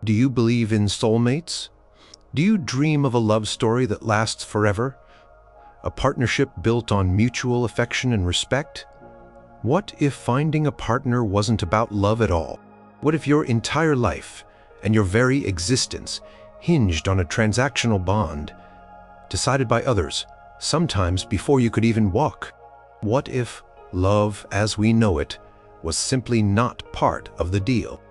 Do you believe in soulmates? Do you dream of a love story that lasts forever? A partnership built on mutual affection and respect? What if finding a partner wasn't about love at all? What if your entire life and your very existence hinged on a transactional bond, decided by others, sometimes before you could even walk? What if love, as we know it, was simply not part of the deal?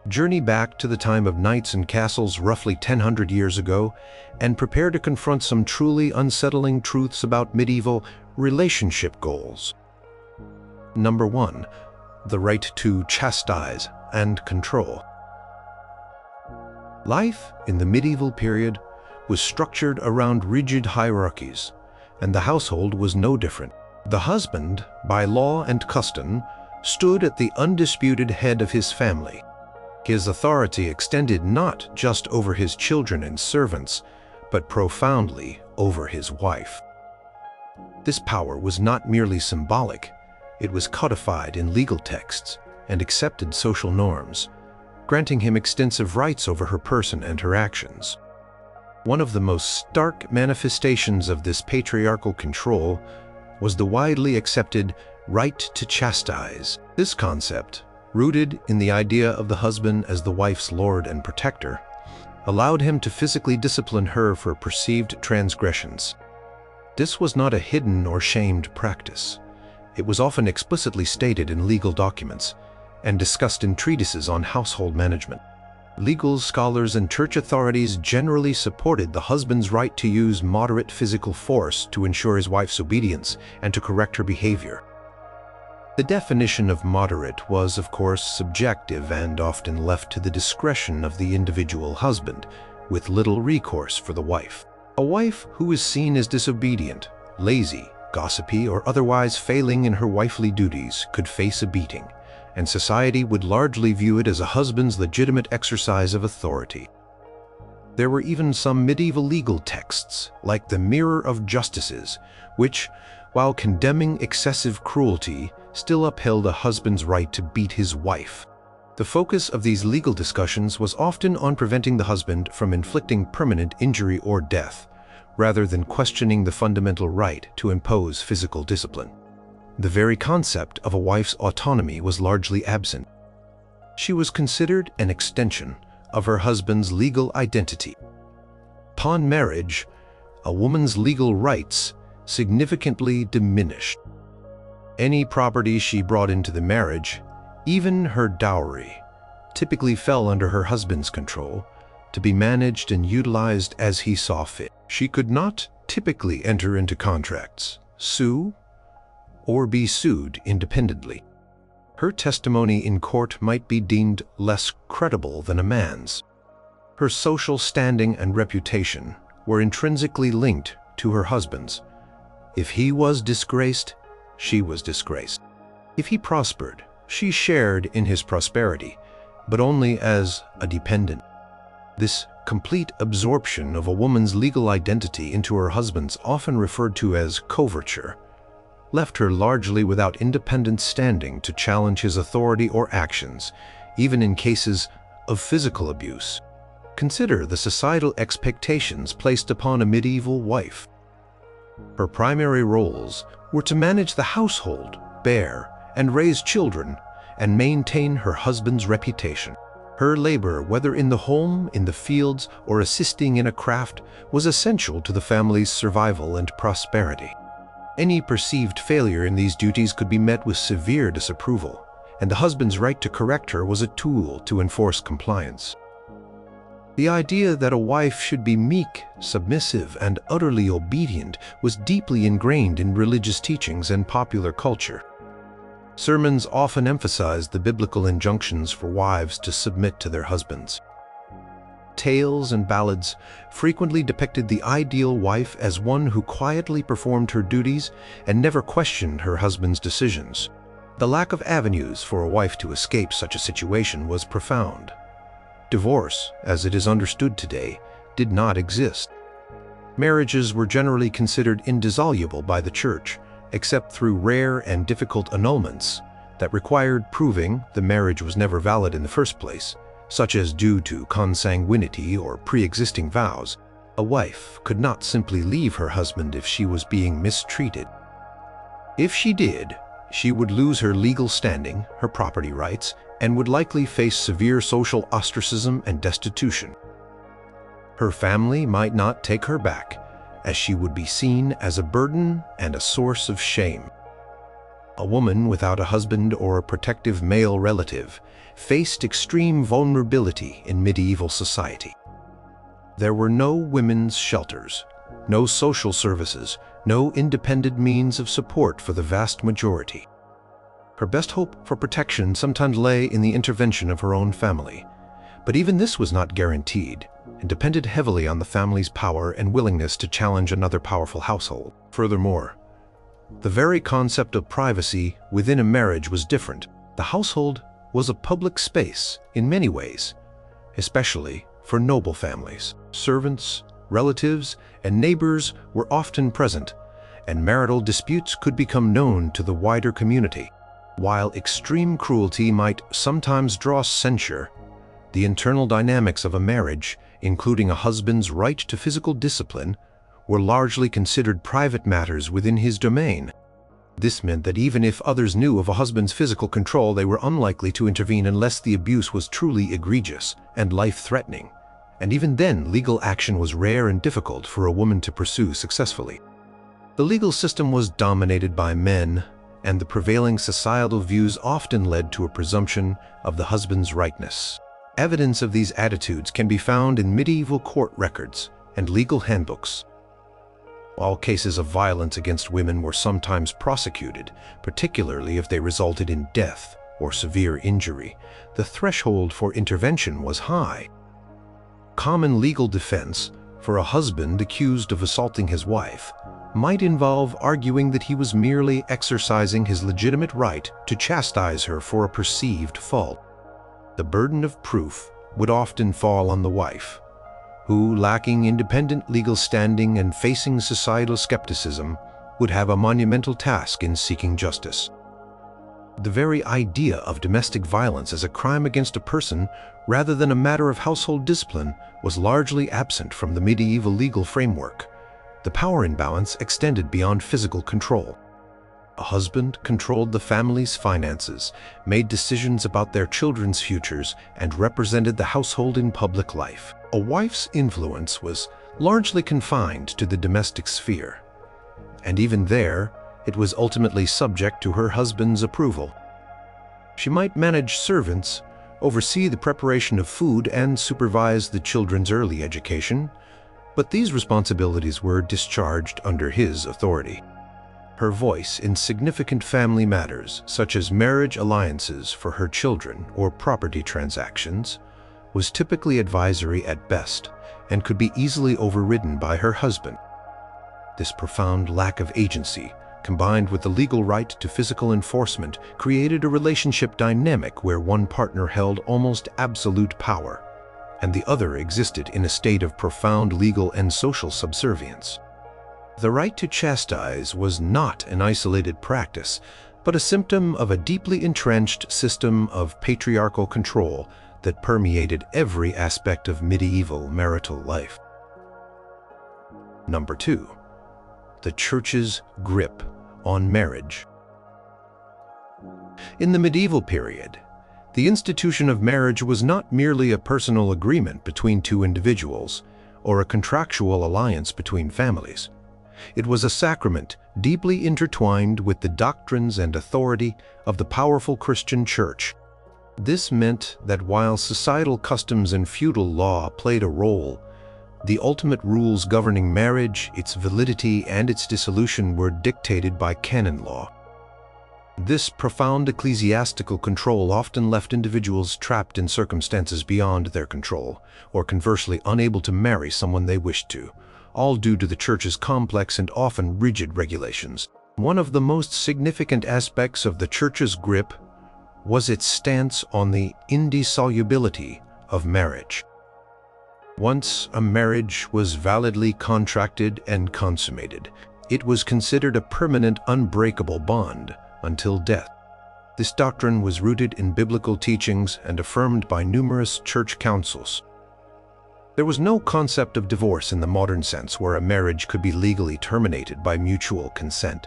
Journey back to the time of knights and castles roughly 1,000 years ago and prepare to confront some truly unsettling truths about medieval relationship goals. Number 1. The right to chastise and control. Life in the medieval period was structured around rigid hierarchies, and the household was no different. The husband, by law and custom, stood at the undisputed head of his family. His authority extended not just over his children and servants, but profoundly over his wife. This power was not merely symbolic, it was codified in legal texts and accepted social norms, granting him extensive rights over her person and her actions. One of the most stark manifestations of this patriarchal control was the widely accepted right to chastise. This concept, rooted in the idea of the husband as the wife's lord and protector, allowed him to physically discipline her for perceived transgressions. This was not a hidden or shamed practice. It was often explicitly stated in legal documents and discussed in treatises on household management. Legal scholars and church authorities generally supported the husband's right to use moderate physical force to ensure his wife's obedience and to correct her behavior. The definition of moderate was, of course, subjective and often left to the discretion of the individual husband, with little recourse for the wife. A wife who is seen as disobedient, lazy, gossipy, or otherwise failing in her wifely duties could face a beating, and society would largely view it as a husband's legitimate exercise of authority. There were even some medieval legal texts, like the Mirror of Justices, which, while condemning excessive cruelty, still upheld a husband's right to beat his wife. The focus of these legal discussions was often on preventing the husband from inflicting permanent injury or death, rather than questioning the fundamental right to impose physical discipline. The very concept of a wife's autonomy was largely absent. She was considered an extension of her husband's legal identity. Upon marriage, a woman's legal rights significantly diminished. Any property she brought into the marriage, even her dowry, typically fell under her husband's control, to be managed and utilized as he saw fit. She could not typically enter into contracts, sue, or be sued independently. Her testimony in court might be deemed less credible than a man's. Her social standing and reputation were intrinsically linked to her husband's. If he was disgraced, she was disgraced. If he prospered, she shared in his prosperity, but only as a dependent. This complete absorption of a woman's legal identity into her husband's, often referred to as coverture, left her largely without independent standing to challenge his authority or actions, even in cases of physical abuse. Consider the societal expectations placed upon a medieval wife. Her primary roles were to manage the household, bear and raise children, and maintain her husband's reputation. Her labor, whether in the home, in the fields, or assisting in a craft, was essential to the family's survival and prosperity. Any perceived failure in these duties could be met with severe disapproval, and the husband's right to correct her was a tool to enforce compliance. The idea that a wife should be meek, submissive, and utterly obedient was deeply ingrained in religious teachings and popular culture. Sermons often emphasized the biblical injunctions for wives to submit to their husbands. Tales and ballads frequently depicted the ideal wife as one who quietly performed her duties and never questioned her husband's decisions. The lack of avenues for a wife to escape such a situation was profound. Divorce, as it is understood today, did not exist. Marriages were generally considered indissoluble by the church, except through rare and difficult annulments that required proving the marriage was never valid in the first place, such as due to consanguinity or pre-existing vows, a wife could not simply leave her husband if she was being mistreated. If she did, she would lose her legal standing, her property rights, and would likely face severe social ostracism and destitution. Her family might not take her back, as she would be seen as a burden and a source of shame. A woman without a husband or a protective male relative faced extreme vulnerability in medieval society. There were no women's shelters, no social services, no independent means of support for the vast majority. Her best hope for protection sometimes lay in the intervention of her own family, but even this was not guaranteed and depended heavily on the family's power and willingness to challenge another powerful household. Furthermore, the very concept of privacy within a marriage was different. The household was a public space in many ways, especially for noble families. Servants, relatives, and neighbors were often present, and marital disputes could become known to the wider community. While extreme cruelty might sometimes draw censure, the internal dynamics of a marriage, including a husband's right to physical discipline, were largely considered private matters within his domain. This meant that even if others knew of a husband's physical control, they were unlikely to intervene unless the abuse was truly egregious and life-threatening. And even then, legal action was rare and difficult for a woman to pursue successfully. The legal system was dominated by men, and the prevailing societal views often led to a presumption of the husband's rightness. Evidence of these attitudes can be found in medieval court records and legal handbooks. While cases of violence against women were sometimes prosecuted, particularly if they resulted in death or severe injury, the threshold for intervention was high. Common legal defense for a husband accused of assaulting his wife might involve arguing that he was merely exercising his legitimate right to chastise her for a perceived fault. The burden of proof would often fall on the wife, who, lacking independent legal standing and facing societal skepticism, would have a monumental task in seeking justice. The very idea of domestic violence as a crime against a person rather than a matter of household discipline was largely absent from the medieval legal framework. The power imbalance extended beyond physical control. A husband controlled the family's finances, made decisions about their children's futures, and represented the household in public life. A wife's influence was largely confined to the domestic sphere, and even there, it was ultimately subject to her husband's approval. She might manage servants, oversee the preparation of food, and supervise the children's early education, but these responsibilities were discharged under his authority. Her voice in significant family matters, such as marriage alliances for her children or property transactions, was typically advisory at best and could be easily overridden by her husband. This profound lack of agency, combined with the legal right to physical enforcement, created a relationship dynamic where one partner held almost absolute power, and the other existed in a state of profound legal and social subservience. The right to chastise was not an isolated practice, but a symptom of a deeply entrenched system of patriarchal control that permeated every aspect of medieval marital life. Number 2. The Church's grip on marriage. In the medieval period, the institution of marriage was not merely a personal agreement between two individuals or a contractual alliance between families. It was a sacrament deeply intertwined with the doctrines and authority of the powerful Christian Church. This meant that while societal customs and feudal law played a role, the ultimate rules governing marriage, its validity, and its dissolution were dictated by canon law. This profound ecclesiastical control often left individuals trapped in circumstances beyond their control, or conversely unable to marry someone they wished to, all due to the Church's complex and often rigid regulations. One of the most significant aspects of the Church's grip was its stance on the indissolubility of marriage. Once a marriage was validly contracted and consummated, it was considered a permanent, unbreakable bond until death. This doctrine was rooted in biblical teachings and affirmed by numerous church councils. There was no concept of divorce in the modern sense where a marriage could be legally terminated by mutual consent,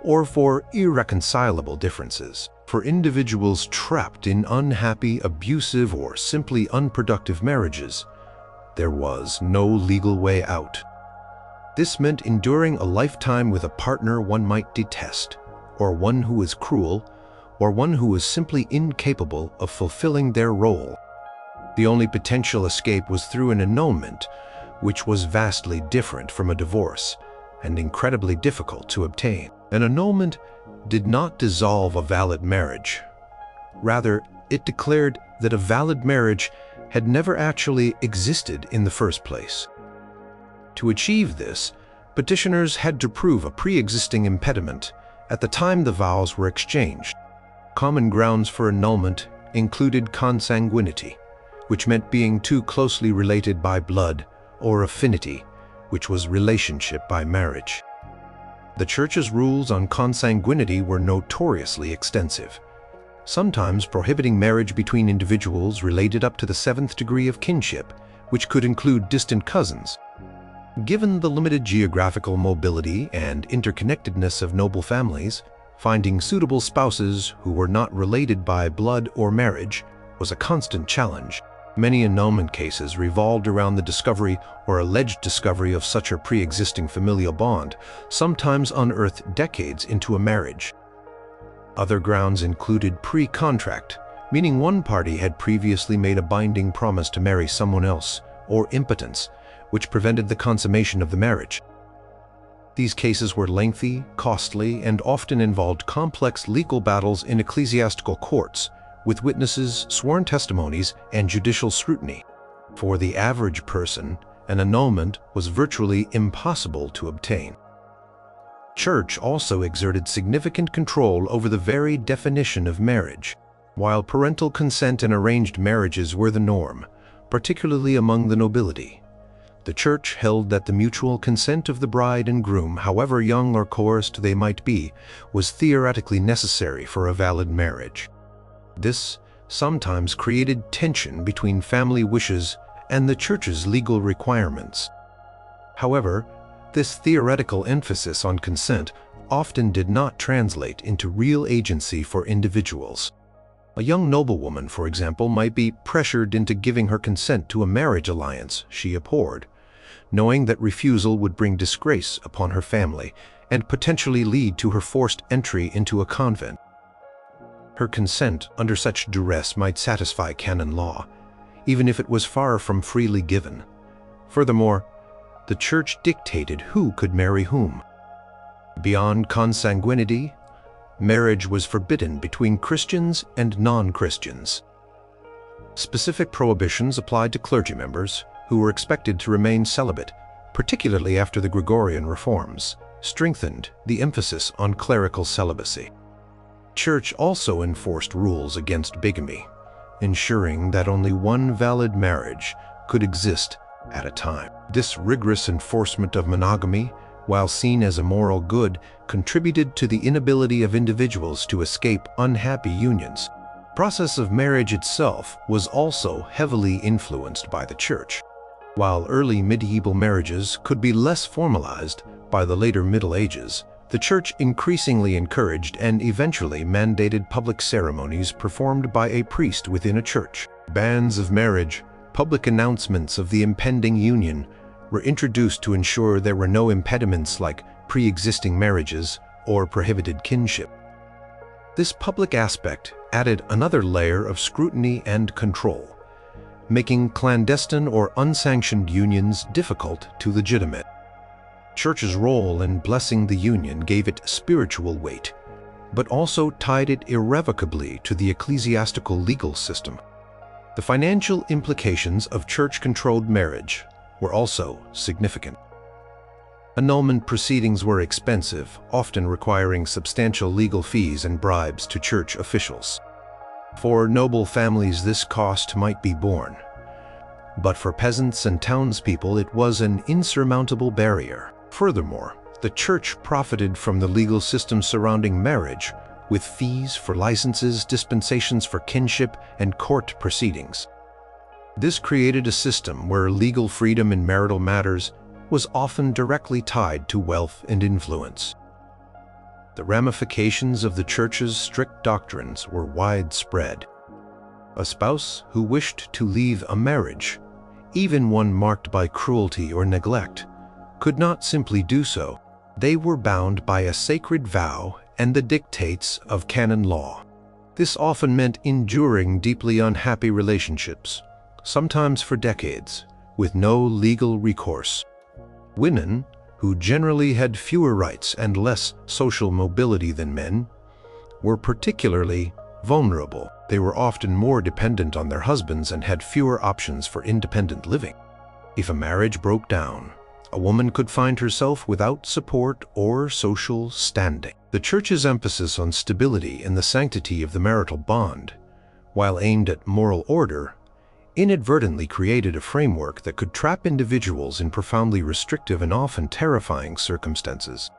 or for irreconcilable differences. For individuals trapped in unhappy, abusive, or simply unproductive marriages, there was no legal way out. This meant enduring a lifetime with a partner one might detest, or one who was cruel, or one who was simply incapable of fulfilling their role. The only potential escape was through an annulment, which was vastly different from a divorce and incredibly difficult to obtain. An annulment did not dissolve a valid marriage. Rather, it declared that a valid marriage had never actually existed in the first place. To achieve this, petitioners had to prove a pre-existing impediment at the time the vows were exchanged. Common grounds for annulment included consanguinity, which meant being too closely related by blood, or affinity, which was relationship by marriage. The Church's rules on consanguinity were notoriously extensive, sometimes prohibiting marriage between individuals related up to the 7th degree of kinship, which could include distant cousins. Given the limited geographical mobility and interconnectedness of noble families, finding suitable spouses who were not related by blood or marriage was a constant challenge. Many annulment cases revolved around the discovery or alleged discovery of such a pre-existing familial bond, sometimes unearthed decades into a marriage. Other grounds included pre-contract, meaning one party had previously made a binding promise to marry someone else, or impotence, which prevented the consummation of the marriage. These cases were lengthy, costly, and often involved complex legal battles in ecclesiastical courts, with witnesses, sworn testimonies, and judicial scrutiny. For the average person, an annulment was virtually impossible to obtain. Church also exerted significant control over the very definition of marriage. While parental consent in arranged marriages were the norm, particularly among the nobility, the Church held that the mutual consent of the bride and groom, however young or coerced they might be, was theoretically necessary for a valid marriage. This sometimes created tension between family wishes and the Church's legal requirements. However, this theoretical emphasis on consent often did not translate into real agency for individuals. A young noblewoman, for example, might be pressured into giving her consent to a marriage alliance she abhorred, knowing that refusal would bring disgrace upon her family and potentially lead to her forced entry into a convent. Her consent under such duress might satisfy canon law, even if it was far from freely given. Furthermore, the Church dictated who could marry whom. Beyond consanguinity, marriage was forbidden between Christians and non-Christians. Specific prohibitions applied to clergy members, who were expected to remain celibate, particularly after the Gregorian reforms, strengthened the emphasis on clerical celibacy. Church also enforced rules against bigamy, ensuring that only one valid marriage could exist at a time. This rigorous enforcement of monogamy, while seen as a moral good, contributed to the inability of individuals to escape unhappy unions. The process of marriage itself was also heavily influenced by the Church. While early medieval marriages could be less formalized by the later Middle Ages, the Church increasingly encouraged and eventually mandated public ceremonies performed by a priest within a church. Bans of marriage, public announcements of the impending union, were introduced to ensure there were no impediments like pre-existing marriages or prohibited kinship. This public aspect added another layer of scrutiny and control, making clandestine or unsanctioned unions difficult to legitimate. Church's role in blessing the union gave it spiritual weight, but also tied it irrevocably to the ecclesiastical legal system. The financial implications of church-controlled marriage were also significant. Annulment proceedings were expensive, often requiring substantial legal fees and bribes to church officials. For noble families, this cost might be borne, but for peasants and townspeople it was an insurmountable barrier. Furthermore, the Church profited from the legal system surrounding marriage, with fees for licenses, dispensations for kinship, and court proceedings. This created a system where legal freedom in marital matters was often directly tied to wealth and influence. The ramifications of the Church's strict doctrines were widespread. A spouse who wished to leave a marriage, even one marked by cruelty or neglect, could not simply do so. They were bound by a sacred vow and the dictates of canon law. This often meant enduring deeply unhappy relationships, sometimes for decades, with no legal recourse. Women, who generally had fewer rights and less social mobility than men, were particularly vulnerable. They were often more dependent on their husbands and had fewer options for independent living. If a marriage broke down, a woman could find herself without support or social standing. The Church's emphasis on stability and the sanctity of the marital bond, while aimed at moral order, inadvertently created a framework that could trap individuals in profoundly restrictive and often terrifying circumstances.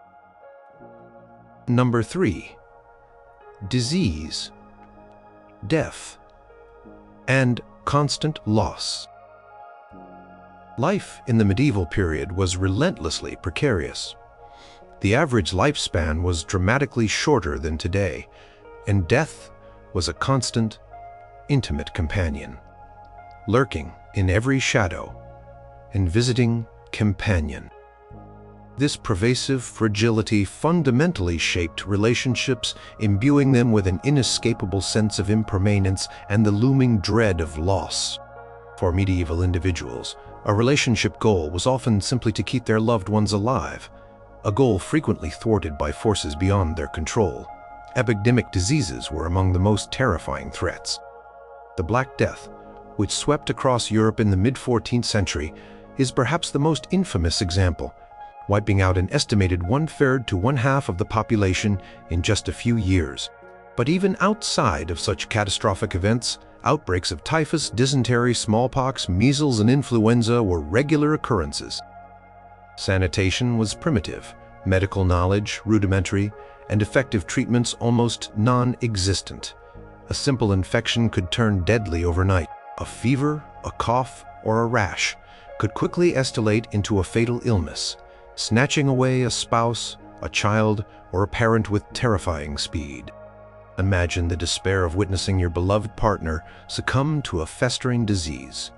Number 3. Disease, death, and constant loss. Life in the medieval period was relentlessly precarious. The average lifespan was dramatically shorter than today, and death was a constant, intimate companion, lurking in every shadow and visiting companion. This pervasive fragility fundamentally shaped relationships, imbuing them with an inescapable sense of impermanence and the looming dread of loss. For medieval individuals, a relationship goal was often simply to keep their loved ones alive, a goal frequently thwarted by forces beyond their control. Epidemic diseases were among the most terrifying threats. The Black Death, which swept across Europe in the mid-14th century, is perhaps the most infamous example, wiping out an estimated 1/3 to 1/2 of the population in just a few years. But even outside of such catastrophic events, outbreaks of typhus, dysentery, smallpox, measles, and influenza were regular occurrences. Sanitation was primitive, medical knowledge rudimentary, and effective treatments almost non-existent. A simple infection could turn deadly overnight. A fever, a cough, or a rash could quickly escalate into a fatal illness, snatching away a spouse, a child, or a parent with terrifying speed. Imagine the despair of witnessing your beloved partner succumb to a festering disease,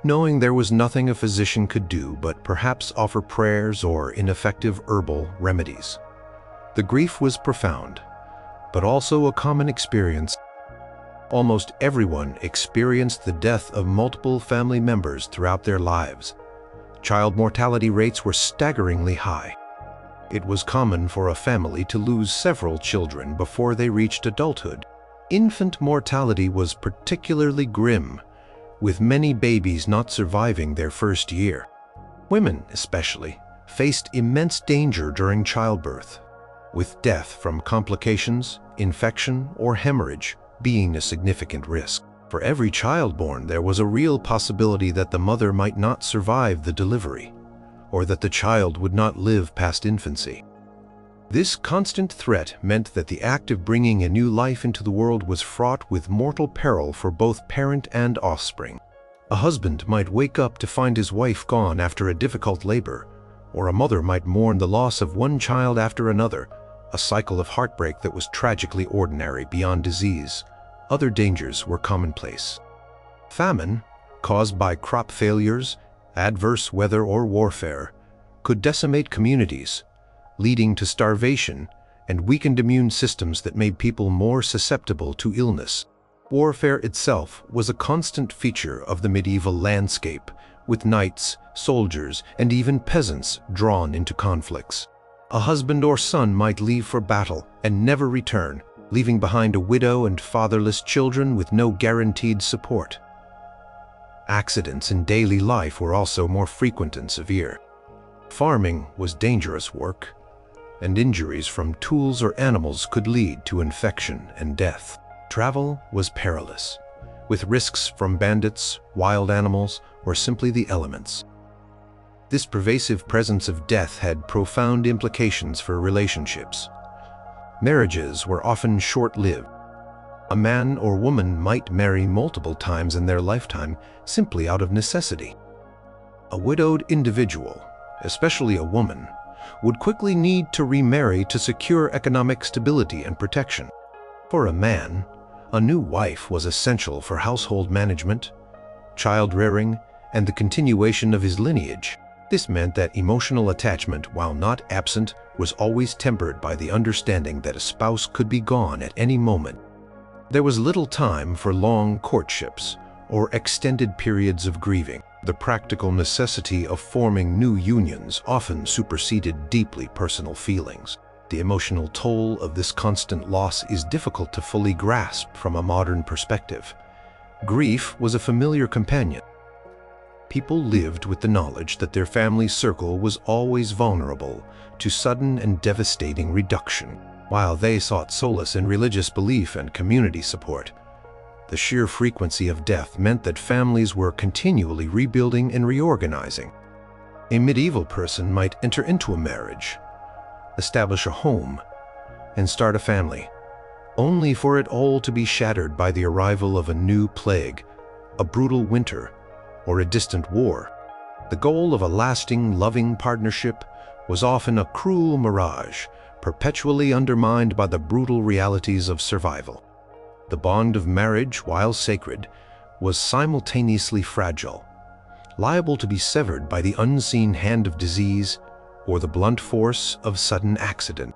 knowing there was nothing a physician could do but perhaps offer prayers or ineffective herbal remedies. The grief was profound, but also a common experience. Almost everyone experienced the death of multiple family members throughout their lives. Child mortality rates were staggeringly high. It was common for a family to lose several children before they reached adulthood. Infant mortality was particularly grim, with many babies not surviving their first year. Women, especially, faced immense danger during childbirth, with death from complications, infection, or hemorrhage being a significant risk. For every child born, there was a real possibility that the mother might not survive the delivery, or that the child would not live past infancy. This constant threat meant that the act of bringing a new life into the world was fraught with mortal peril for both parent and offspring. A husband might wake up to find his wife gone after a difficult labor, or a mother might mourn the loss of one child after another, a cycle of heartbreak that was tragically ordinary beyond disease. Other dangers were commonplace. Famine, caused by crop failures, adverse weather, or warfare, could decimate communities, leading to starvation and weakened immune systems that made people more susceptible to illness. Warfare itself was a constant feature of the medieval landscape, with knights, soldiers, and even peasants drawn into conflicts. A husband or son might leave for battle and never return, leaving behind a widow and fatherless children with no guaranteed support. Accidents in daily life were also more frequent and severe. Farming was dangerous work, and injuries from tools or animals could lead to infection and death. Travel was perilous, with risks from bandits, wild animals, or simply the elements. This pervasive presence of death had profound implications for relationships. Marriages were often short-lived. A man or woman might marry multiple times in their lifetime simply out of necessity. A widowed individual, especially a woman, would quickly need to remarry to secure economic stability and protection. For a man, a new wife was essential for household management, child-rearing, and the continuation of his lineage. This meant that emotional attachment, while not absent, was always tempered by the understanding that a spouse could be gone at any moment. There was little time for long courtships or extended periods of grieving. The practical necessity of forming new unions often superseded deeply personal feelings. The emotional toll of this constant loss is difficult to fully grasp from a modern perspective. Grief was a familiar companion. People lived with the knowledge that their family circle was always vulnerable to sudden and devastating reduction. While they sought solace in religious belief and community support, the sheer frequency of death meant that families were continually rebuilding and reorganizing. A medieval person might enter into a marriage, establish a home, and start a family, only for it all to be shattered by the arrival of a new plague, a brutal winter, or a distant war. The goal of a lasting, loving partnership was often a cruel mirage, perpetually undermined by the brutal realities of survival. The bond of marriage, while sacred, was simultaneously fragile, liable to be severed by the unseen hand of disease or the blunt force of sudden accident.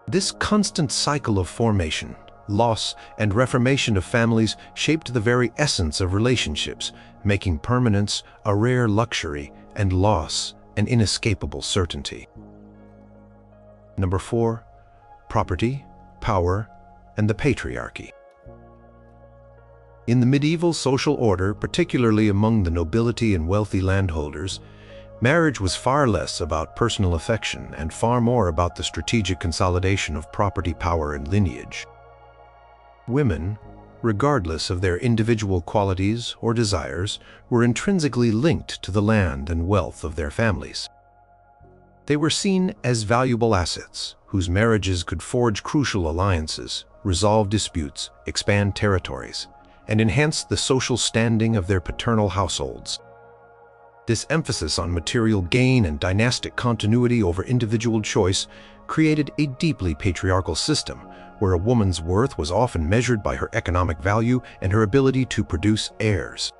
This constant cycle of formation, loss, and reformation of families shaped the very essence of relationships, making permanence a rare luxury and loss an inescapable certainty. Number 4. Property, power, and the patriarchy. In the medieval social order, particularly among the nobility and wealthy landholders, marriage was far less about personal affection and far more about the strategic consolidation of property, power, and lineage. Women, regardless of their individual qualities or desires, were intrinsically linked to the land and wealth of their families. They were seen as valuable assets, whose marriages could forge crucial alliances, resolve disputes, expand territories, and enhance the social standing of their paternal households. This emphasis on material gain and dynastic continuity over individual choice created a deeply patriarchal system, where a woman's worth was often measured by her economic value and her ability to produce heirs.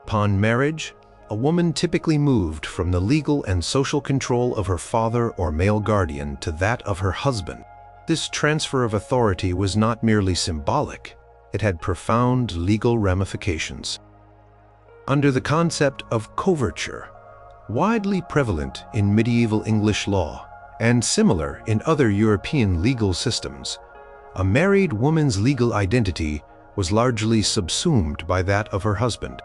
Upon marriage, a woman typically moved from the legal and social control of her father or male guardian to that of her husband. This transfer of authority was not merely symbolic, it had profound legal ramifications. Under the concept of coverture, widely prevalent in medieval English law and similar in other European legal systems, a married woman's legal identity was largely subsumed by that of her husband.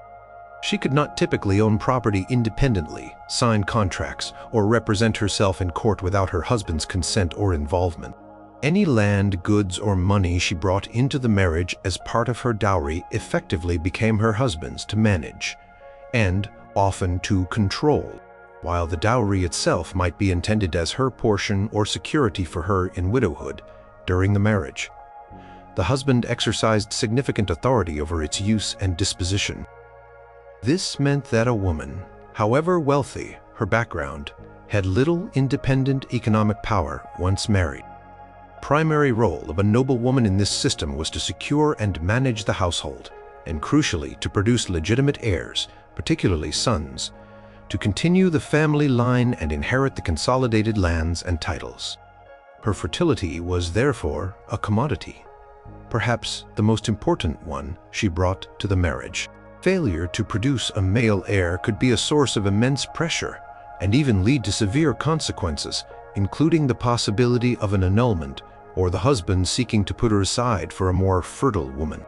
She could not typically own property independently, sign contracts, or represent herself in court without her husband's consent or involvement. Any land, goods, or money she brought into the marriage as part of her dowry effectively became her husband's to manage, and often to control, while the dowry itself might be intended as her portion or security for her in widowhood during the marriage. The husband exercised significant authority over its use and disposition. This meant that a woman, however wealthy her background, had little independent economic power once married. The primary role of a noble woman in this system was to secure and manage the household, and crucially to produce legitimate heirs, particularly sons, to continue the family line and inherit the consolidated lands and titles. Her fertility was therefore a commodity, perhaps the most important one she brought to the marriage. Failure to produce a male heir could be a source of immense pressure and even lead to severe consequences, including the possibility of an annulment or the husband seeking to put her aside for a more fertile woman.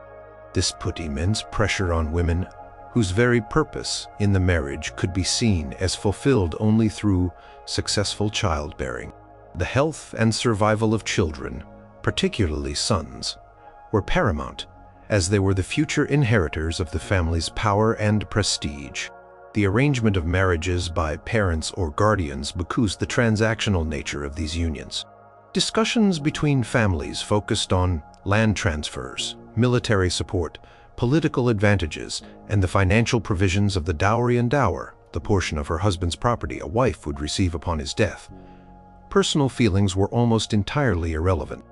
This put immense pressure on women whose very purpose in the marriage could be seen as fulfilled only through successful childbearing. The health and survival of children, particularly sons, were paramount, as they were the future inheritors of the family's power and prestige. The arrangement of marriages by parents or guardians becaused the transactional nature of these unions. Discussions between families focused on land transfers, military support, political advantages, and the financial provisions of the dowry and dower, the portion of her husband's property a wife would receive upon his death. Personal feelings were almost entirely irrelevant.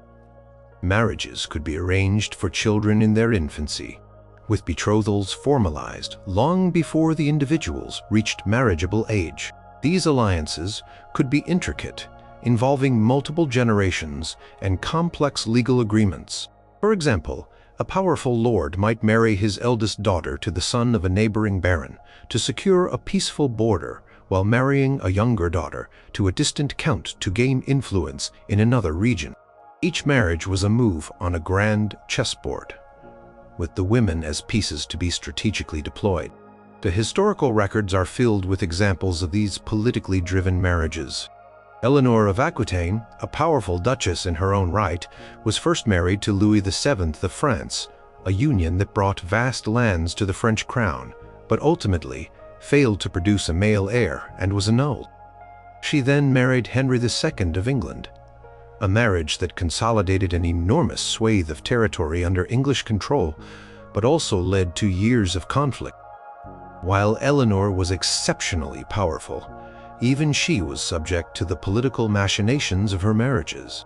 Marriages could be arranged for children in their infancy, with betrothals formalized long before the individuals reached marriageable age. These alliances could be intricate, involving multiple generations and complex legal agreements. For example, a powerful lord might marry his eldest daughter to the son of a neighboring baron to secure a peaceful border, while marrying a younger daughter to a distant count to gain influence in another region. Each marriage was a move on a grand chessboard, with the women as pieces to be strategically deployed. The historical records are filled with examples of these politically driven marriages. Eleanor of Aquitaine, a powerful duchess in her own right, was first married to Louis VII of France, a union that brought vast lands to the French crown, but ultimately failed to produce a male heir and was annulled. She then married Henry II of England, a marriage that consolidated an enormous swathe of territory under English control, but also led to years of conflict. While Eleanor was exceptionally powerful, even she was subject to the political machinations of her marriages.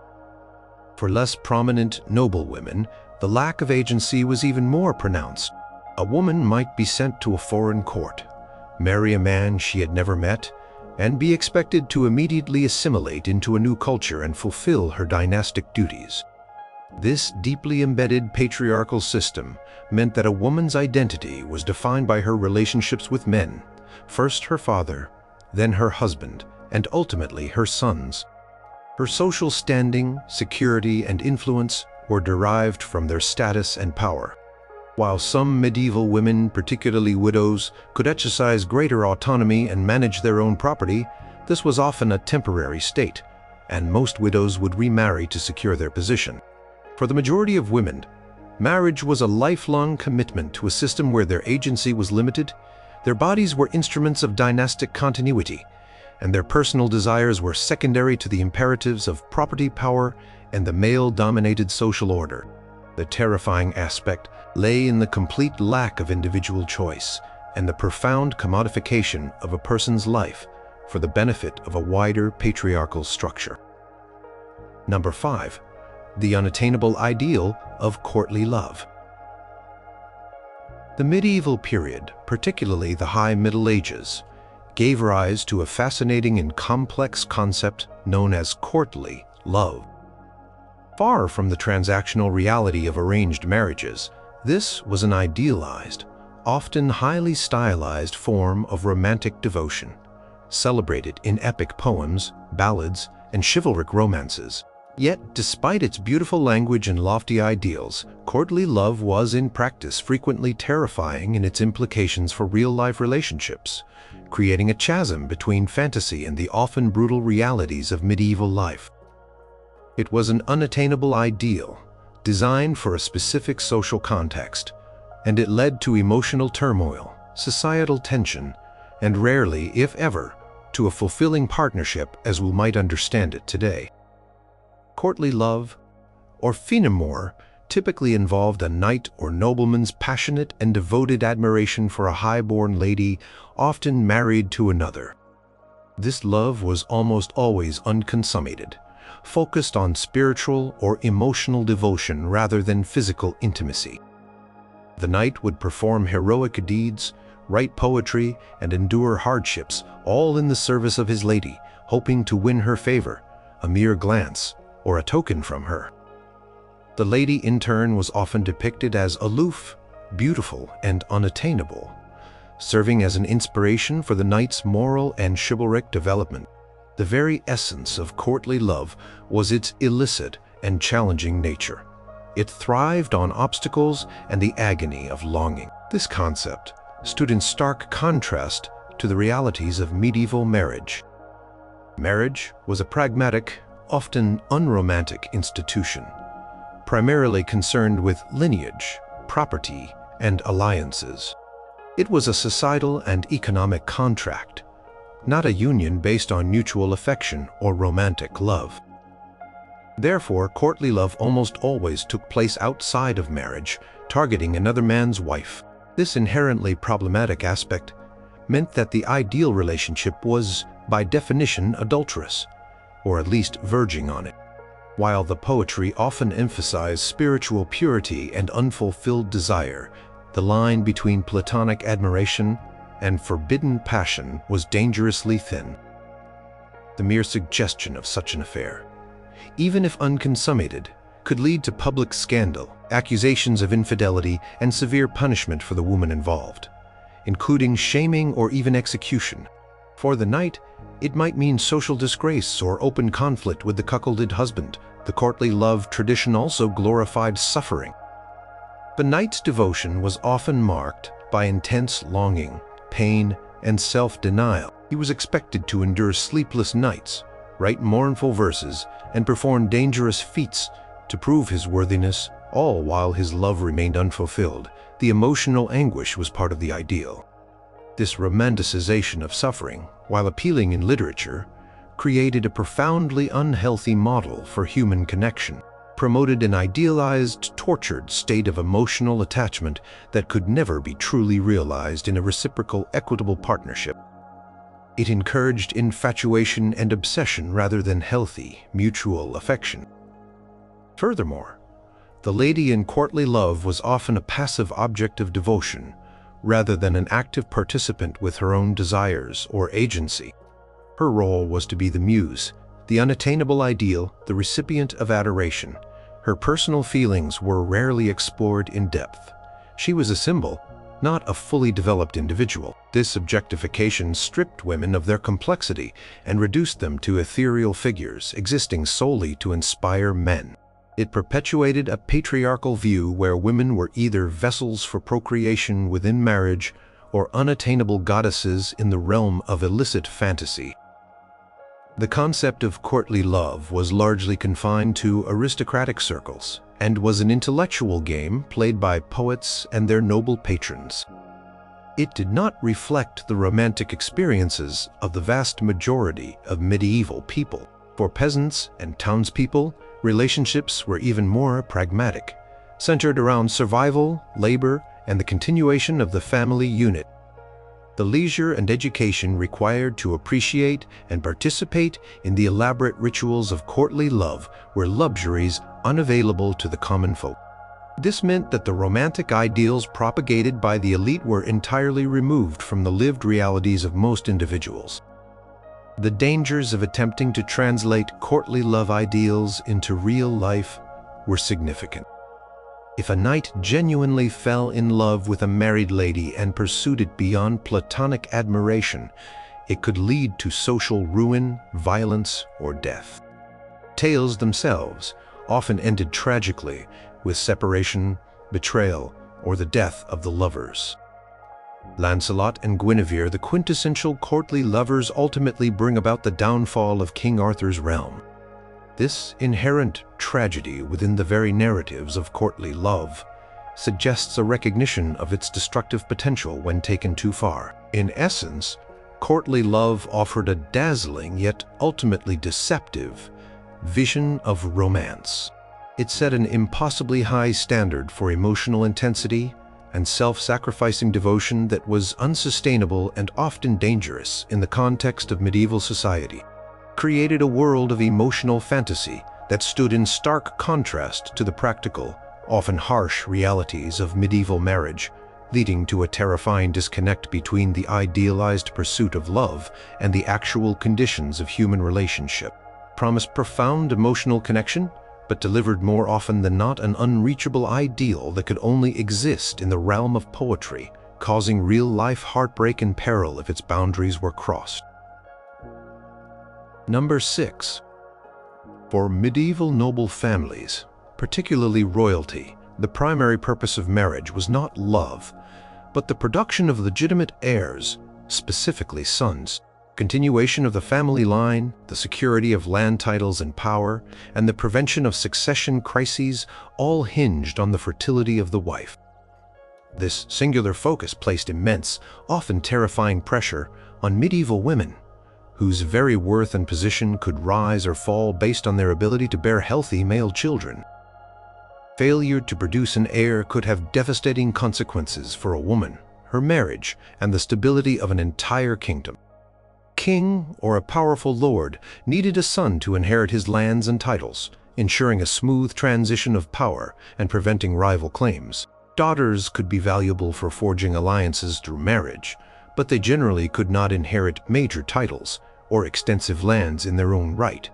For less prominent noblewomen, the lack of agency was even more pronounced. A woman might be sent to a foreign court, marry a man she had never met, and be expected to immediately assimilate into a new culture and fulfill her dynastic duties. This deeply embedded patriarchal system meant that a woman's identity was defined by her relationships with men, first her father, then her husband, and ultimately her sons. Her social standing, security, and influence were derived from their status and power. While some medieval women, particularly widows, could exercise greater autonomy and manage their own property, this was often a temporary state, and most widows would remarry to secure their position. For the majority of women, marriage was a lifelong commitment to a system where their agency was limited, their bodies were instruments of dynastic continuity, and their personal desires were secondary to the imperatives of property power and the male-dominated social order. The terrifying aspect lay in the complete lack of individual choice and the profound commodification of a person's life for the benefit of a wider patriarchal structure. Number 5. The unattainable ideal of courtly love. The medieval period, particularly the High Middle Ages, gave rise to a fascinating and complex concept known as courtly love. Far from the transactional reality of arranged marriages, this was an idealized, often highly stylized form of romantic devotion, celebrated in epic poems, ballads, and chivalric romances. Yet, despite its beautiful language and lofty ideals, courtly love was in practice frequently terrifying in its implications for real-life relationships, creating a chasm between fantasy and the often brutal realities of medieval life. It was an unattainable ideal, designed for a specific social context, and it led to emotional turmoil, societal tension, and rarely, if ever, to a fulfilling partnership as we might understand it today. Courtly love, or finamore, typically involved a knight or nobleman's passionate and devoted admiration for a high-born lady, often married to another. This love was almost always unconsummated, focused on spiritual or emotional devotion rather than physical intimacy. The knight would perform heroic deeds, write poetry, and endure hardships, all in the service of his lady, hoping to win her favor, a mere glance, or a token from her. The lady, in turn, was often depicted as aloof, beautiful, and unattainable, serving as an inspiration for the knight's moral and chivalric development. The very essence of courtly love was its illicit and challenging nature. It thrived on obstacles and the agony of longing. This concept stood in stark contrast to the realities of medieval marriage. Marriage was a pragmatic, often unromantic institution, primarily concerned with lineage, property, and alliances. It was a societal and economic contract, not a union based on mutual affection or romantic love. Therefore, courtly love almost always took place outside of marriage, targeting another man's wife. This inherently problematic aspect meant that the ideal relationship was, by definition, adulterous, or at least verging on it. While the poetry often emphasized spiritual purity and unfulfilled desire, the line between platonic admiration and forbidden passion was dangerously thin. The mere suggestion of such an affair, even if unconsummated, could lead to public scandal, accusations of infidelity, and severe punishment for the woman involved, including shaming or even execution. For the knight, it might mean social disgrace or open conflict with the cuckolded husband. The courtly love tradition also glorified suffering. The knight's devotion was often marked by intense longing, pain, and self-denial. He was expected to endure sleepless nights, write mournful verses, and perform dangerous feats to prove his worthiness, all while his love remained unfulfilled. The emotional anguish was part of the ideal. This romanticization of suffering, while appealing in literature, created a profoundly unhealthy model for human connection, promoted an idealized, tortured state of emotional attachment that could never be truly realized in a reciprocal, equitable partnership. It encouraged infatuation and obsession rather than healthy, mutual affection. Furthermore, the lady in courtly love was often a passive object of devotion, rather than an active participant with her own desires or agency. Her role was to be the muse, the unattainable ideal, the recipient of adoration. Her personal feelings were rarely explored in depth. She was a symbol, not a fully developed individual. This objectification stripped women of their complexity and reduced them to ethereal figures existing solely to inspire men. It perpetuated a patriarchal view where women were either vessels for procreation within marriage or unattainable goddesses in the realm of illicit fantasy. The concept of courtly love was largely confined to aristocratic circles and was an intellectual game played by poets and their noble patrons. It did not reflect the romantic experiences of the vast majority of medieval people. For peasants and townspeople, relationships were even more pragmatic, centered around survival, labor, and the continuation of the family unit. The leisure and education required to appreciate and participate in the elaborate rituals of courtly love were luxuries unavailable to the common folk. This meant that the romantic ideals propagated by the elite were entirely removed from the lived realities of most individuals. The dangers of attempting to translate courtly love ideals into real life were significant. If a knight genuinely fell in love with a married lady and pursued it beyond platonic admiration, it could lead to social ruin, violence, or death. Tales themselves often ended tragically with separation, betrayal, or the death of the lovers. Lancelot and Guinevere, the quintessential courtly lovers, ultimately bring about the downfall of King Arthur's realm. This inherent tragedy within the very narratives of courtly love suggests a recognition of its destructive potential when taken too far. In essence, courtly love offered a dazzling yet ultimately deceptive vision of romance. It set an impossibly high standard for emotional intensity and self-sacrificing devotion that was unsustainable and often dangerous in the context of medieval society. Created a world of emotional fantasy that stood in stark contrast to the practical, often harsh realities of medieval marriage, leading to a terrifying disconnect between the idealized pursuit of love and the actual conditions of human relationship. Promised profound emotional connection, but delivered more often than not an unreachable ideal that could only exist in the realm of poetry, causing real-life heartbreak and peril if its boundaries were crossed. Number 6. For medieval noble families, particularly royalty, the primary purpose of marriage was not love, but the production of legitimate heirs, specifically sons. Continuation of the family line, the security of land titles and power, and the prevention of succession crises all hinged on the fertility of the wife. This singular focus placed immense, often terrifying pressure on medieval women, whose very worth and position could rise or fall based on their ability to bear healthy male children. Failure to produce an heir could have devastating consequences for a woman, her marriage, and the stability of an entire kingdom. King or a powerful lord needed a son to inherit his lands and titles, ensuring a smooth transition of power and preventing rival claims. Daughters could be valuable for forging alliances through marriage, but they generally could not inherit major titles or extensive lands in their own right,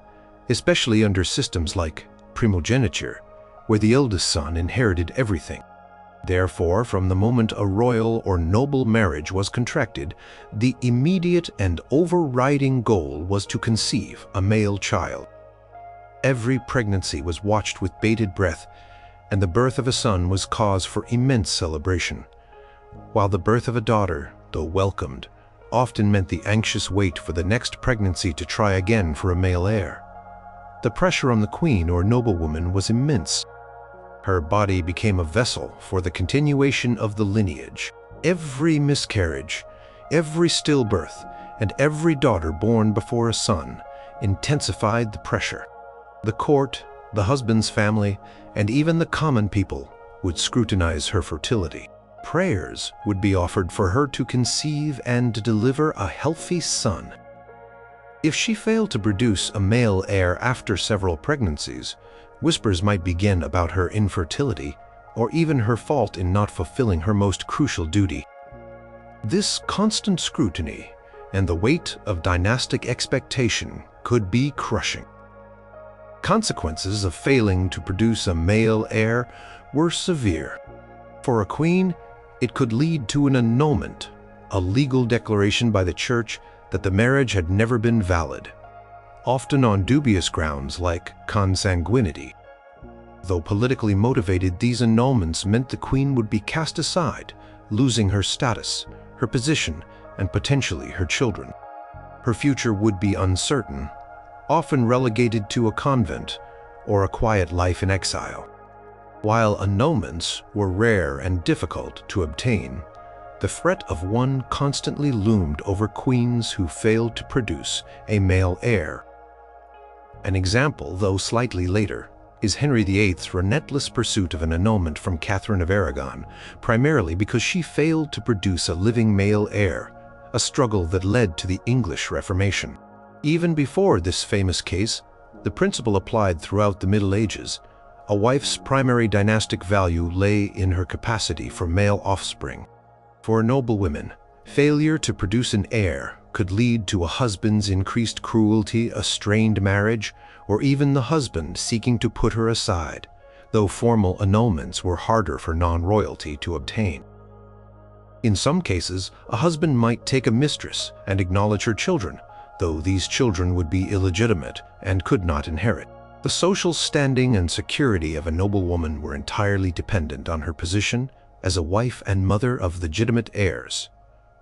especially under systems like primogeniture, where the eldest son inherited everything. Therefore, from the moment a royal or noble marriage was contracted, the immediate and overriding goal was to conceive a male child. Every pregnancy was watched with bated breath, and the birth of a son was cause for immense celebration, while the birth of a daughter, though welcomed, often meant the anxious wait for the next pregnancy to try again for a male heir. The pressure on the queen or noblewoman was immense. Her body became a vessel for the continuation of the lineage. Every miscarriage, every stillbirth, and every daughter born before a son intensified the pressure. The court, the husband's family, and even the common people would scrutinize her fertility. Prayers would be offered for her to conceive and deliver a healthy son. If she failed to produce a male heir after several pregnancies, whispers might begin about her infertility or even her fault in not fulfilling her most crucial duty. This constant scrutiny and the weight of dynastic expectation could be crushing. Consequences of failing to produce a male heir were severe. For a queen, it could lead to an annulment, a legal declaration by the church that the marriage had never been valid, often on dubious grounds like consanguinity. Though politically motivated, these annulments meant the queen would be cast aside, losing her status, her position, and potentially her children. Her future would be uncertain, often relegated to a convent or a quiet life in exile. While annulments were rare and difficult to obtain, the threat of one constantly loomed over queens who failed to produce a male heir. An example, though slightly later, is Henry VIII's relentless pursuit of an annulment from Catherine of Aragon, primarily because she failed to produce a living male heir, a struggle that led to the English Reformation. Even before this famous case, the principle applied throughout the Middle Ages. A wife's primary dynastic value lay in her capacity for male offspring. For noblewomen, failure to produce an heir could lead to a husband's increased cruelty, a strained marriage, or even the husband seeking to put her aside, though formal annulments were harder for non-royalty to obtain. In some cases, a husband might take a mistress and acknowledge her children, though these children would be illegitimate and could not inherit. The social standing and security of a noblewoman were entirely dependent on her position as a wife and mother of legitimate heirs.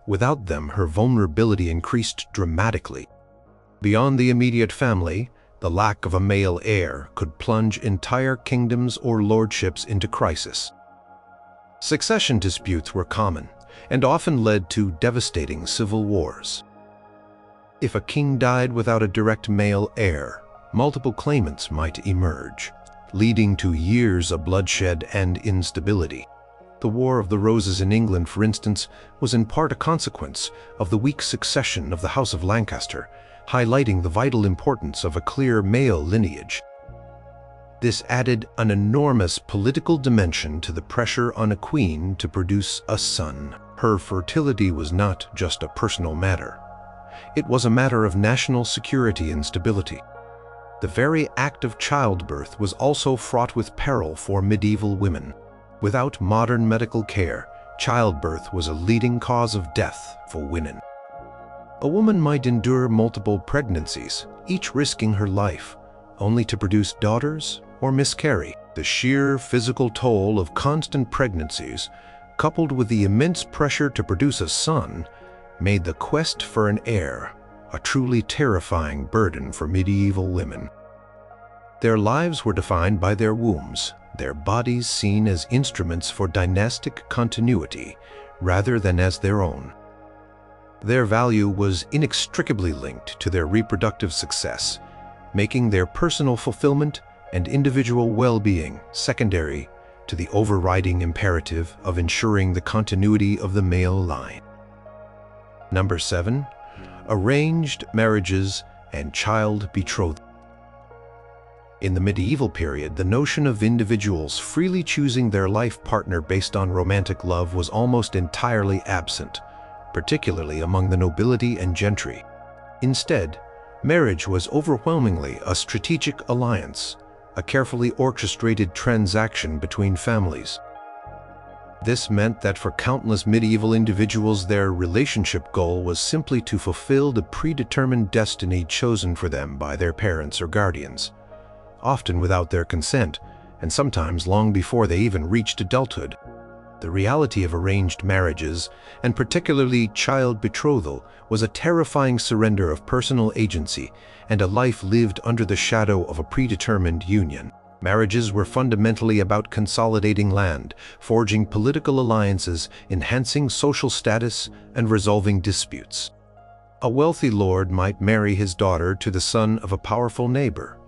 Without them, her vulnerability increased dramatically. Beyond the immediate family, the lack of a male heir could plunge entire kingdoms or lordships into crisis. Succession disputes were common and often led to devastating civil wars. If a king died without a direct male heir, multiple claimants might emerge, leading to years of bloodshed and instability. The War of the Roses in England, for instance, was in part a consequence of the weak succession of the House of Lancaster, highlighting the vital importance of a clear male lineage. This added an enormous political dimension to the pressure on a queen to produce a son. Her fertility was not just a personal matter. It was a matter of national security and stability. The very act of childbirth was also fraught with peril for medieval women. Without modern medical care, childbirth was a leading cause of death for women. A woman might endure multiple pregnancies, each risking her life, only to produce daughters or miscarry. The sheer physical toll of constant pregnancies, coupled with the immense pressure to produce a son, made the quest for an heir a truly terrifying burden for medieval women. Their lives were defined by their wombs, their bodies seen as instruments for dynastic continuity rather than as their own. Their value was inextricably linked to their reproductive success, making their personal fulfillment and individual well-being secondary to the overriding imperative of ensuring the continuity of the male line. Number 7. Arranged marriages and child betrothal. In the medieval period, the notion of individuals freely choosing their life partner based on romantic love was almost entirely absent, particularly among the nobility and gentry. Instead, marriage was overwhelmingly a strategic alliance, a carefully orchestrated transaction between families. This meant that for countless medieval individuals, their relationship goal was simply to fulfill the predetermined destiny chosen for them by their parents or guardians, often without their consent, and sometimes long before they even reached adulthood. The reality of arranged marriages, and particularly child betrothal, was a terrifying surrender of personal agency and a life lived under the shadow of a predetermined union. Marriages were fundamentally about consolidating land, forging political alliances, enhancing social status, and resolving disputes. A wealthy lord might marry his daughter to the son of a powerful neighbor,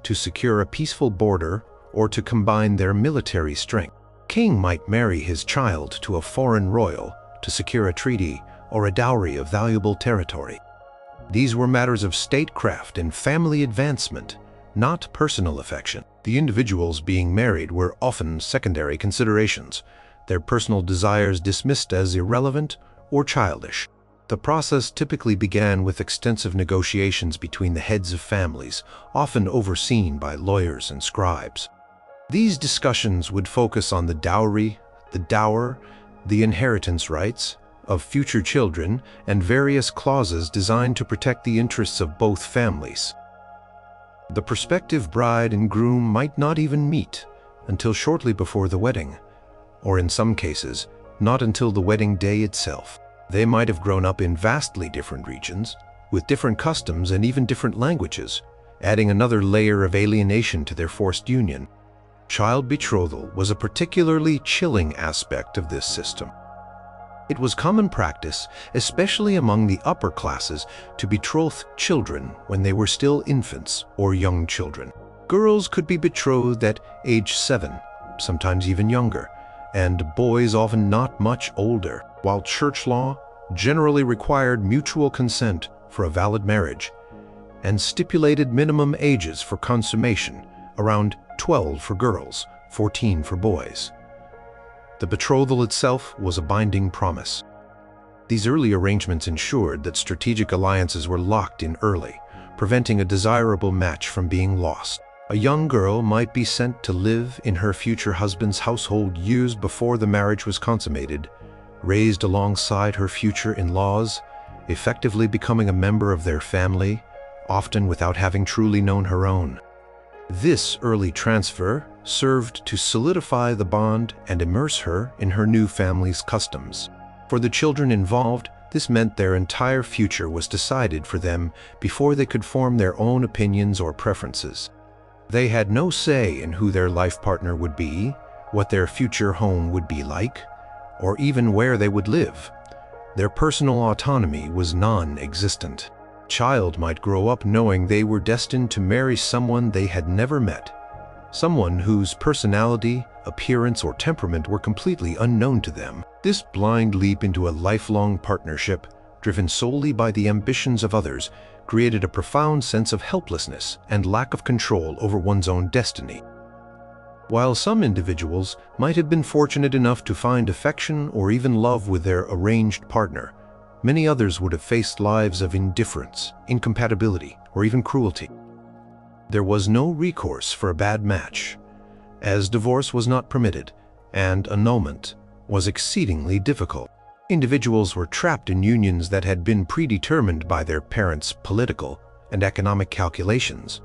to secure a peaceful border or to combine their military strength. King might marry his child to a foreign royal to secure a treaty or a dowry of valuable territory. These were matters of statecraft and family advancement, not personal affection. The individuals being married were often secondary considerations, their personal desires dismissed as irrelevant or childish. The process typically began with extensive negotiations between the heads of families, often overseen by lawyers and scribes. These discussions would focus on the dowry, the dower, the inheritance rights of future children, and various clauses designed to protect the interests of both families. The prospective bride and groom might not even meet until shortly before the wedding, or in some cases, not until the wedding day itself. They might have grown up in vastly different regions, with different customs and even different languages, adding another layer of alienation to their forced union. Child betrothal was a particularly chilling aspect of this system. It was common practice, especially among the upper classes, to betroth children when they were still infants or young children. Girls could be betrothed at age 7, sometimes even younger, and boys often not much older. While church law generally required mutual consent for a valid marriage and stipulated minimum ages for consummation, around 12 for girls, 14 for boys. The betrothal itself was a binding promise. These early arrangements ensured that strategic alliances were locked in early, preventing a desirable match from being lost. A young girl might be sent to live in her future husband's household years before the marriage was consummated, raised alongside her future in-laws, effectively becoming a member of their family, often without having truly known her own. This early transfer served to solidify the bond and immerse her in her new family's customs. For the children involved, this meant their entire future was decided for them before they could form their own opinions or preferences. They had no say in who their life partner would be, what their future home would be like, or even where they would live. Their personal autonomy was non-existent. A child might grow up knowing they were destined to marry someone they had never met, someone whose personality, appearance, or temperament were completely unknown to them. This blind leap into a lifelong partnership, driven solely by the ambitions of others, created a profound sense of helplessness and lack of control over one's own destiny. While some individuals might have been fortunate enough to find affection or even love with their arranged partner, many others would have faced lives of indifference, incompatibility, or even cruelty. There was no recourse for a bad match, as divorce was not permitted, and annulment was exceedingly difficult. Individuals were trapped in unions that had been predetermined by their parents' political and economic calculations,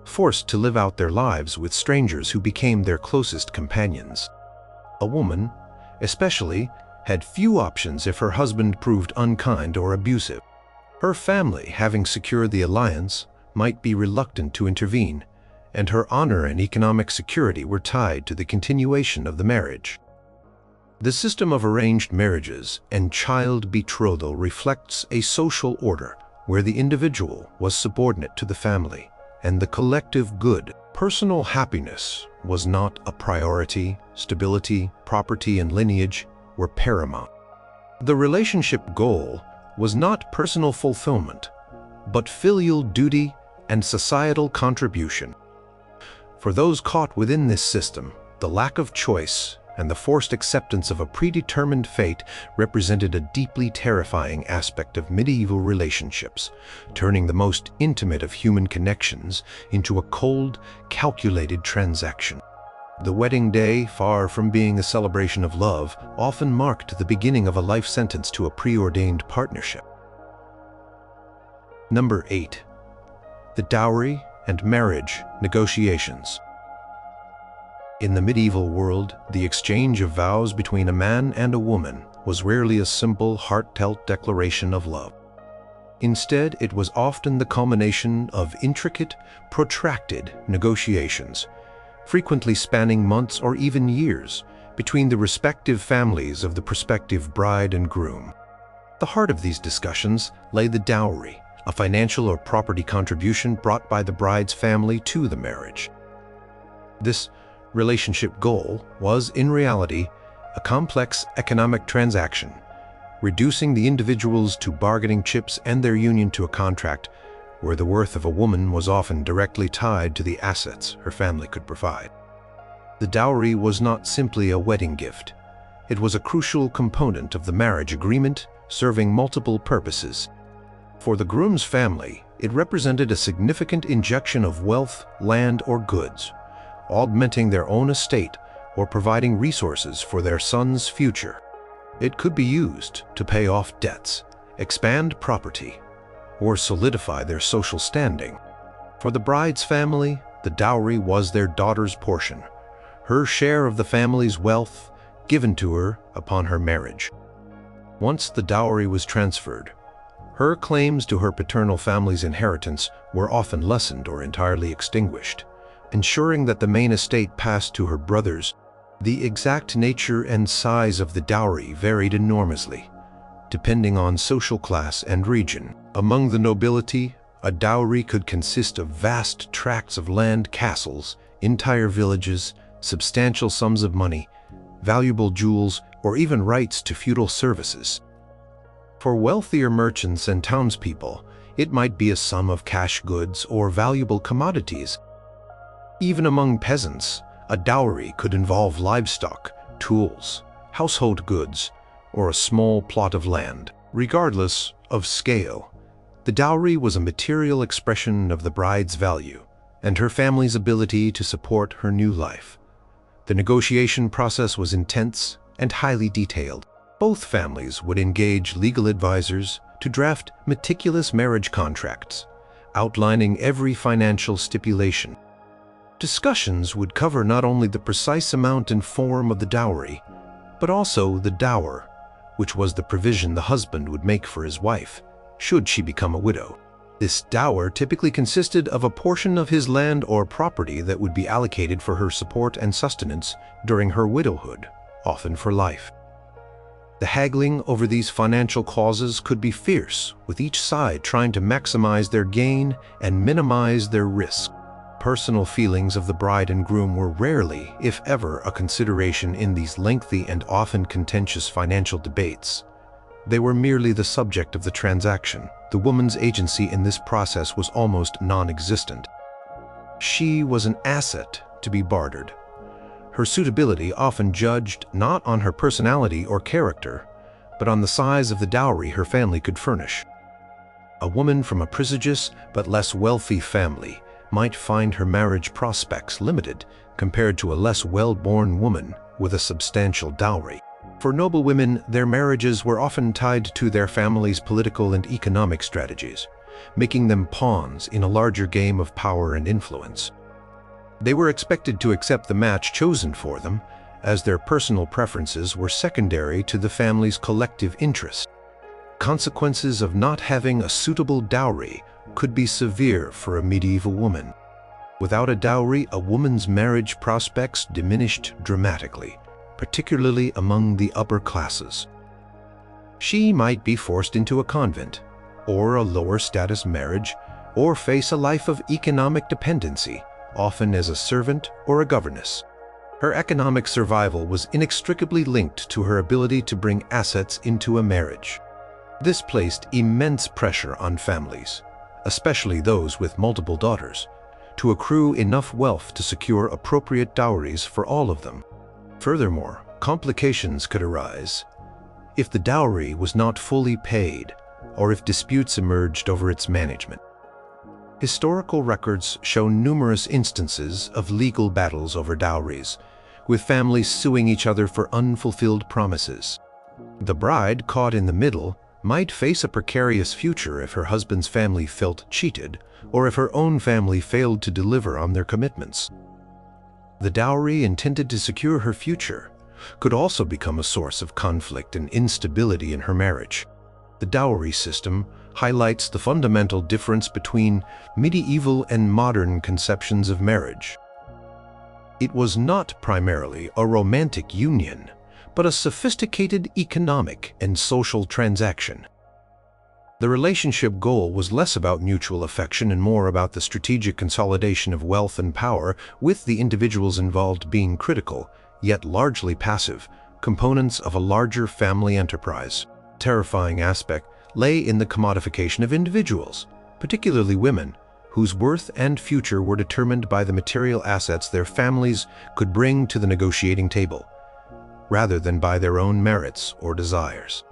forced to live out their lives with strangers who became their closest companions. A woman, especially, had few options if her husband proved unkind or abusive. Her family, having secured the alliance, might be reluctant to intervene, and her honor and economic security were tied to the continuation of the marriage. The system of arranged marriages and child betrothal reflects a social order where the individual was subordinate to the family and the collective good. Personal happiness was not a priority. Stability, property, and lineage were paramount. The relationship goal was not personal fulfillment, but filial duty and societal contribution. For those caught within this system, the lack of choice and the forced acceptance of a predetermined fate represented a deeply terrifying aspect of medieval relationships, turning the most intimate of human connections into a cold, calculated transaction. The wedding day, far from being a celebration of love, often marked the beginning of a life sentence to a preordained partnership. Number 8. The dowry and marriage negotiations. In the medieval world, the exchange of vows between a man and a woman was rarely a simple, heartfelt declaration of love. Instead, it was often the culmination of intricate, protracted negotiations, frequently spanning months or even years, between the respective families of the prospective bride and groom. At the heart of these discussions lay the dowry, a financial or property contribution brought by the bride's family to the marriage. This relationship goal was, in reality, a complex economic transaction, reducing the individuals to bargaining chips and their union to a contract where the worth of a woman was often directly tied to the assets her family could provide. The dowry was not simply a wedding gift. It was a crucial component of the marriage agreement, serving multiple purposes. For the groom's family, it represented a significant injection of wealth, land, or goods, augmenting their own estate or providing resources for their son's future. It could be used to pay off debts, expand property, or solidify their social standing. For the bride's family, the dowry was their daughter's portion, her share of the family's wealth given to her upon her marriage. Once the dowry was transferred, her claims to her paternal family's inheritance were often lessened or entirely extinguished, ensuring that the main estate passed to her brothers. The exact nature and size of the dowry varied enormously, depending on social class and region. Among the nobility, a dowry could consist of vast tracts of land, castles, entire villages, substantial sums of money, valuable jewels, or even rights to feudal services. For wealthier merchants and townspeople, it might be a sum of cash goods or valuable commodities. Even among peasants, a dowry could involve livestock, tools, household goods, or a small plot of land. Regardless of scale, the dowry was a material expression of the bride's value and her family's ability to support her new life. The negotiation process was intense and highly detailed. Both families would engage legal advisors to draft meticulous marriage contracts, outlining every financial stipulation. Discussions would cover not only the precise amount and form of the dowry, but also the dower, which was the provision the husband would make for his wife, should she become a widow. This dower typically consisted of a portion of his land or property that would be allocated for her support and sustenance during her widowhood, often for life. The haggling over these financial clauses could be fierce, with each side trying to maximize their gain and minimize their risk. Personal feelings of the bride and groom were rarely, if ever, a consideration in these lengthy and often contentious financial debates. They were merely the subject of the transaction. The woman's agency in this process was almost non-existent. She was an asset to be bartered. Her suitability often judged not on her personality or character, but on the size of the dowry her family could furnish. A woman from a prestigious but less wealthy family might find her marriage prospects limited compared to a less well-born woman with a substantial dowry. For noble women, their marriages were often tied to their family's political and economic strategies, making them pawns in a larger game of power and influence. They were expected to accept the match chosen for them, as their personal preferences were secondary to the family's collective interest. Consequences of not having a suitable dowry could be severe for a medieval woman. Without a dowry, a woman's marriage prospects diminished dramatically, particularly among the upper classes. She might be forced into a convent, or a lower status marriage, or face a life of economic dependency, often as a servant or a governess. Her economic survival was inextricably linked to her ability to bring assets into a marriage. This placed immense pressure on families, especially those with multiple daughters, to accrue enough wealth to secure appropriate dowries for all of them. Furthermore, complications could arise if the dowry was not fully paid or if disputes emerged over its management. Historical records show numerous instances of legal battles over dowries, with families suing each other for unfulfilled promises. The bride caught in the middle might face a precarious future if her husband's family felt cheated or if her own family failed to deliver on their commitments. The dowry intended to secure her future could also become a source of conflict and instability in her marriage. The dowry system highlights the fundamental difference between medieval and modern conceptions of marriage. It was not primarily a romantic union, but a sophisticated economic and social transaction. The relationship goal was less about mutual affection and more about the strategic consolidation of wealth and power, with the individuals involved being critical, yet largely passive, components of a larger family enterprise. Terrifying aspect lay in the commodification of individuals, particularly women, whose worth and future were determined by the material assets their families could bring to the negotiating table, rather than by their own merits or desires.